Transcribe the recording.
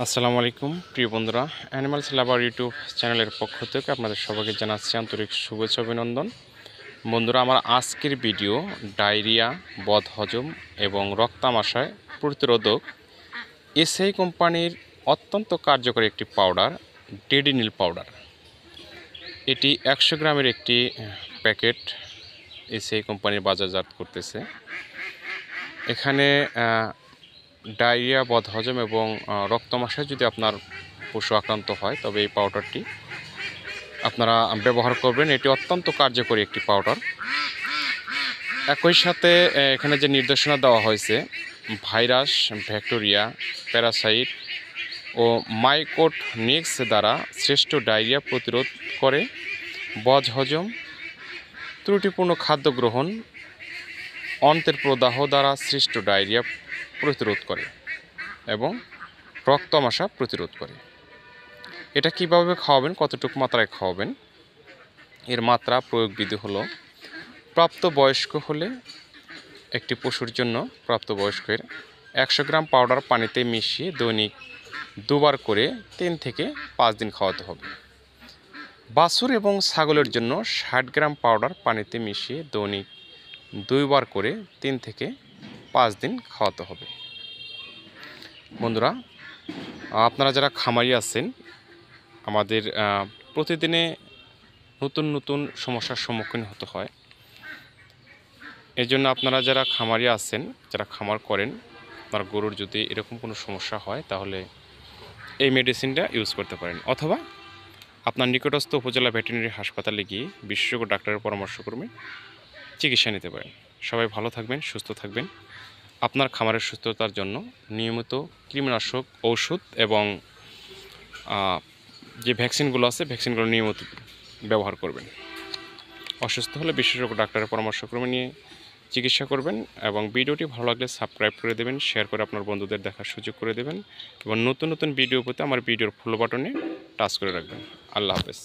আসসালামু আলাইকুম প্রিয় বন্ধুরা, অ্যানিমালস লাভার ইউটিউব চ্যানেলের পক্ষ থেকে আপনাদের সবাইকে জানাচ্ছি আন্তরিক শুভেচ্ছা অভিনন্দন। বন্ধুরা, আমার আজকের ভিডিও ডায়রিয়া, বদহজম এবং রক্তামাশয় প্রতিরোধক এসআই কোম্পানির অত্যন্ত কার্যকরী একটি পাউডার, ডেডিনিল পাউডার। এটি 100 গ্রামের একটি প্যাকেট এসআই কোম্পানির বাজারজাত করতেছে। এখানে ডায়রিয়া, বদহজম এবং রক্তমাশয় যদি আপনার পশু আক্রান্ত হয় তবে এই পাউডারটি আপনারা ব্যবহার করবেন। এটি অত্যন্ত কার্যকরী একটি পাউডার। একই সাথে এখানে যে নির্দেশনা দেওয়া হয়েছে, ভাইরাস, ব্যাকটেরিয়া, প্যারাসাইট ও মাইকোটনিক্স দ্বারা সৃষ্ট ডায়রিয়া প্রতিরোধ করে, বদহজম, ত্রুটিপূর্ণ খাদ্য গ্রহণ, অন্ত্রের প্রদাহ দ্বারা সৃষ্ট ডায়রিয়া প্রতিরোধ করে এবং রক্তামাশা প্রতিরোধ করে। এটা কিভাবে খাওয়াবেন, কতটুকু মাত্রায় খাওয়াবেন, এর মাত্রা প্রয়োগ বিধি হলো, প্রাপ্তবয়স্ক হলে একটি পশুর জন্য প্রাপ্তবয়স্কের 100 গ্রাম পাউডার পানিতে মিশিয়ে দৈনিক 2 বার করে 3 থেকে 5 দিন খাওয়াতে হবে। বাছুর এবং ছাগলের জন্য 60 গ্রাম পাউডার পানিতে মিশিয়ে দৈনিক 2 বার করে 3 থেকে 5 দিন খাওয়াতে হবে। বন্ধুরা, আপনারা যারা খামারি আছেন, আমাদের প্রতিদিনে নতুন নতুন সমস্যার সম্মুখীন হতে হয়। এই জন্য আপনারা যারা খামারি আছেন, যারা খামার করেন, আপনার গরুর যদি এরকম কোনো সমস্যা হয় তাহলে এই মেডিসিনটা ইউজ করতে পারেন, অথবা আপনার নিকটস্থ উপজেলা ভেটেরিনারি হাসপাতালে গিয়ে বিশেষজ্ঞ ডাক্তারের পরামর্শক্রমে চিকিৎসা নিতে পারেন। সবাই ভালো থাকবেন, সুস্থ থাকবেন। আপনার খামারের সুস্থতার জন্য নিয়মিত কৃমিনাশক ঔষধ এবং যে ভ্যাকসিনগুলো আছে, ভ্যাকসিনগুলো নিয়মিত ব্যবহার করবেন। অসুস্থ হলে বিশেষজ্ঞ ডাক্তারের পরামর্শক্রমে নিয়ে চিকিৎসা করবেন। এবং ভিডিওটি ভালো লাগলে সাবস্ক্রাইব করে দেবেন, শেয়ার করে আপনার বন্ধুদের দেখার সুযোগ করে দেবেন এবং নতুন নতুন ভিডিও পেতে আমার ভিডিওর ফলো বাটনে টাচ করে রাখবেন। আল্লাহ হাফেজ।